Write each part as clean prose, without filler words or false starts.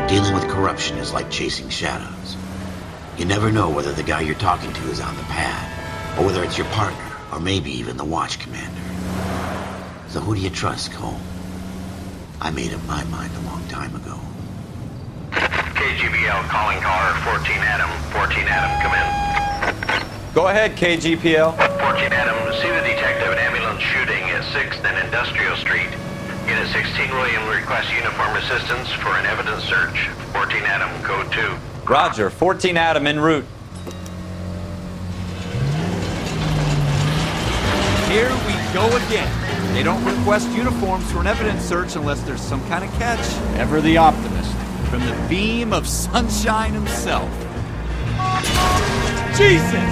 Dealing with corruption is like chasing shadows. You never know whether the guy you're talking to is on the pad, or whether it's your partner, or maybe even the watch commander. So who do you trust, Cole? I made up my mind a long time ago. KGBL calling caller 14 Adam. 14 Adam, come in. Go ahead, KGPL. 14 Adam, see the detective at ambulance shooting at 6th and Industrial Street. Unit 16 William requests uniform assistance for an evidence search. 14 Adam, code 2. Roger, 14 Adam en route. Here we go again. They don't request uniforms for an evidence search unless there's some kind of catch. Ever the optimist. From the beam of sunshine himself. Jesus!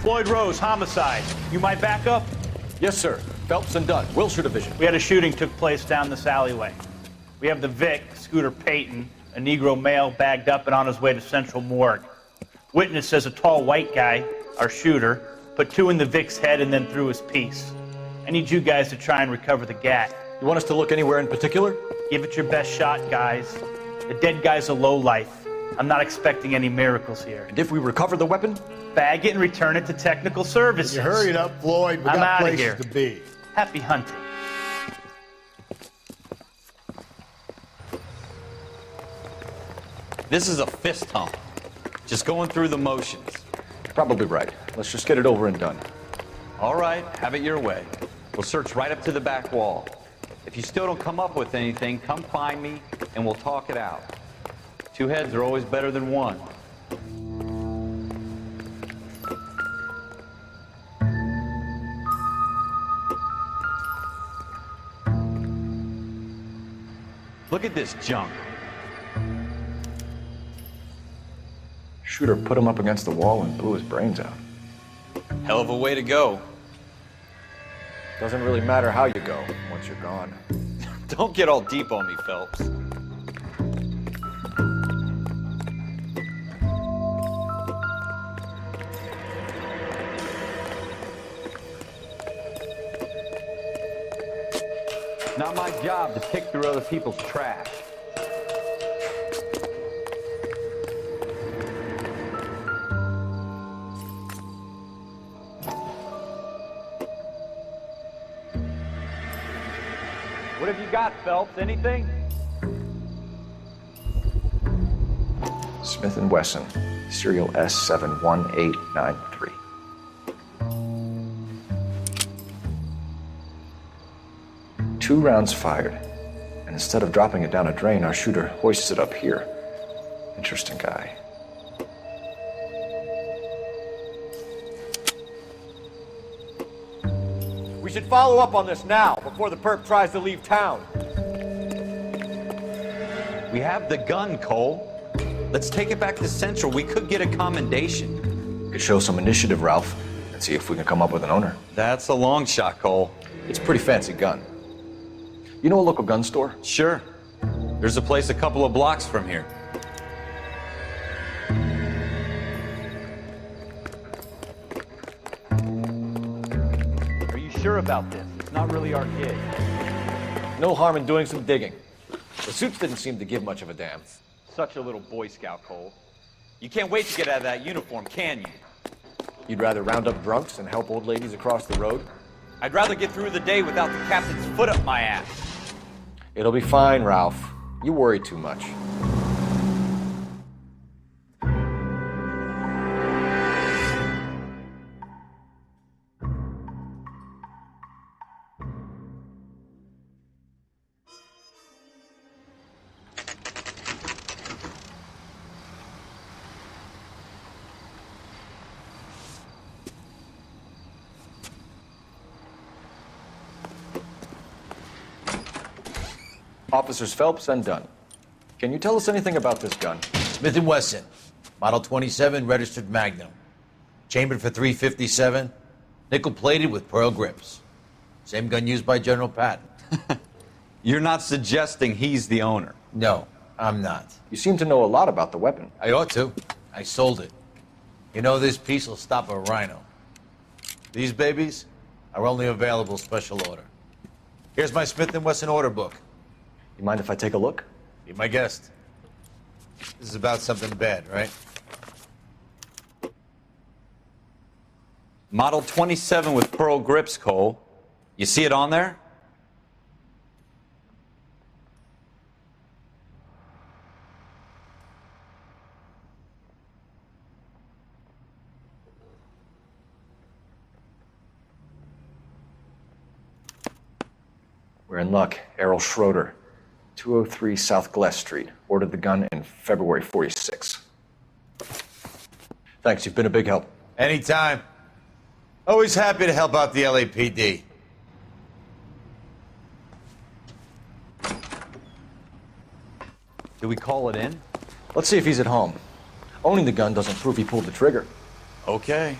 Floyd Rose, homicide. You might back up? Yes, sir. Phelps and Dunn, Wilshire Division. We had a shooting took place down this alleyway. We have the Vic, Scooter Payton, a Negro male bagged up and on his way to Central Morgue. Witness says a tall white guy, our shooter, put 2 in the Vic's head and then threw his piece. I need you guys to try and recover the gat. You want us to look anywhere in particular? Give it your best shot, guys. The dead guy's a lowlife. I'm not expecting any miracles here. And if we recover the weapon? Bag it and return it to technical services. You hurry it up, Floyd. We I'm got outta places here. to be. Happy hunting. This is a fist hump. Just going through the motions. Probably right. Let's just get it over and done. All right, have it your way. We'll search right up to the back wall. If you still don't come up with anything, come find me and we'll talk it out. 2 heads are always better than 1. Look at this junk. Shooter put him up against the wall and blew his brains out. Hell of a way to go. Doesn't really matter how you go once you're gone. Don't get all deep on me, Phelps. Not my job to pick through other people's trash. What have you got, Phelps? Anything? Smith & Wesson, serial S71893. Two rounds fired, and instead of dropping it down a drain, our shooter hoists it up here. Interesting guy. We should follow up on this now, before the perp tries to leave town. We have the gun, Cole. Let's take it back to Central. We could get a commendation. We could show some initiative, Ralph, and see if we can come up with an owner. That's a long shot, Cole. It's a pretty fancy gun. You know a local gun store? Sure. There's a place a couple of blocks from here. Are you sure about this? It's not really our gig. No harm in doing some digging. The suits didn't seem to give much of a damn. Such a little Boy Scout, Cole. You can't wait to get out of that uniform, can you? You'd rather round up drunks and help old ladies across the road? I'd rather get through the day without the captain's foot up my ass. It'll be fine, Ralph. You worry too much. Officers Phelps and Dunn. Can you tell us anything about this gun? Smith & Wesson, Model 27, registered Magnum. Chambered for .357, nickel-plated with pearl grips. Same gun used by General Patton. You're not suggesting he's the owner? No, I'm not. You seem to know a lot about the weapon. I ought to. I sold it. You know, this piece will stop a rhino. These babies are only available special order. Here's my Smith & Wesson order book. You mind if I take a look? Be my guest. This is about something bad, right? Model 27 with pearl grips, Cole. You see it on there? We're in luck. Errol Schroeder, 203 South Glass Street. Ordered the gun in February 46. Thanks, you've been a big help. Anytime. Always happy to help out the LAPD. Do we call it in? Let's see if he's at home. Owning the gun doesn't prove he pulled the trigger. Okay.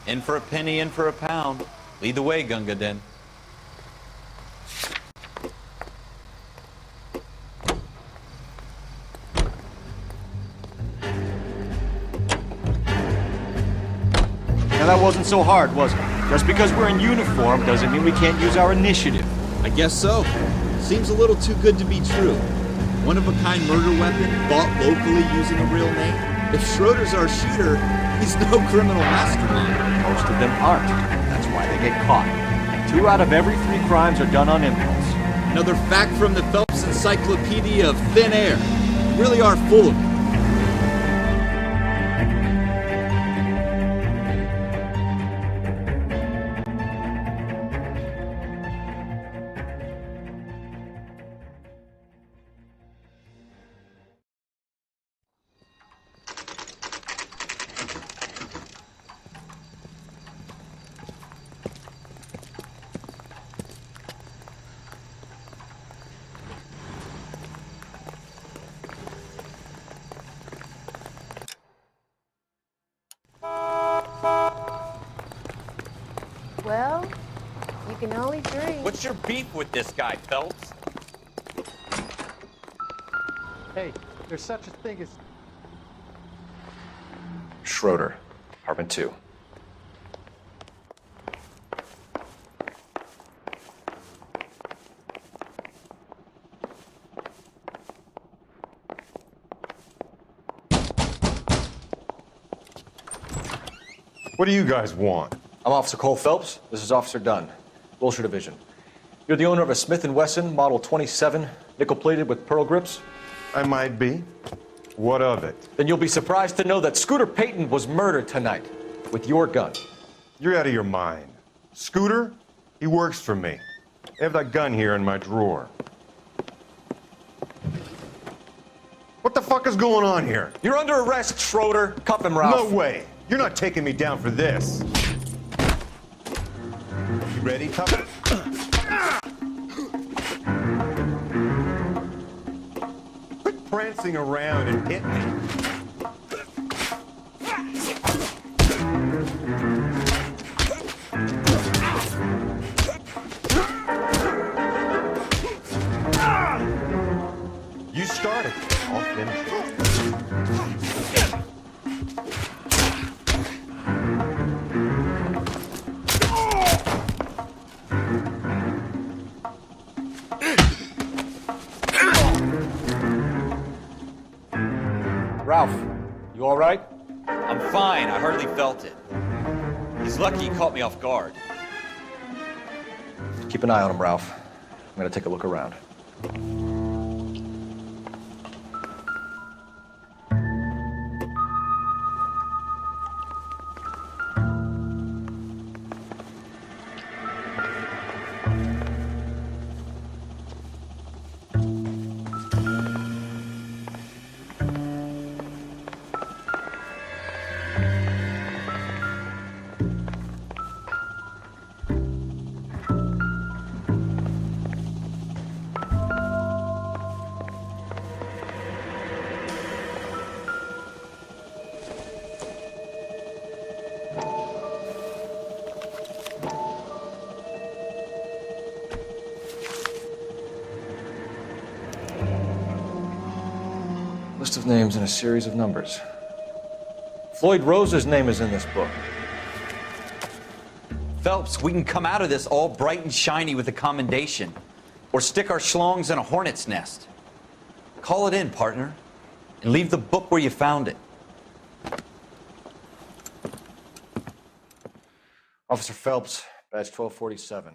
In for a penny, in for a pound. Lead the way, Gunga Din. Now that wasn't so hard, was it? Just because we're in uniform doesn't mean we can't use our initiative. I guess so. Seems a little too good to be true. One-of-a-kind murder weapon bought locally using a real name? If Schroeder's our shooter, he's no criminal mastermind. Most of them aren't. That's why they get caught. And 2 out of every 3 crimes are done on impulse. Another fact from the Phelps Encyclopedia of Thin Air. You really are full of it. Well, you can only dream. What's your beef with this guy, Phelps? Hey, there's such a thing as... Schroeder, apartment 2. What do you guys want? I'm Officer Cole Phelps. This is Officer Dunn, Wilshire Division. You're the owner of a Smith & Wesson Model 27, nickel-plated with pearl grips? I might be. What of it? Then you'll be surprised to know that Scooter Payton was murdered tonight with your gun. You're out of your mind. Scooter? He works for me. I have that gun here in my drawer. What the fuck is going on here? You're under arrest, Schroeder. Cuff him, Ralph. No way. You're not taking me down for this. You ready, Tucker? Quit prancing around and hit me. You started. I'll finish it. Ralph, you all right? I'm fine. I hardly felt it. He's lucky he caught me off guard. Keep an eye on him, Ralph. I'm gonna take a look around. List of names and a series of numbers. Floyd Rose's name is in this book. Phelps, we can come out of this all bright and shiny with a commendation, or stick our schlongs in a hornet's nest. Call it in, partner, and leave the book where you found it. Officer Phelps, badge 1247.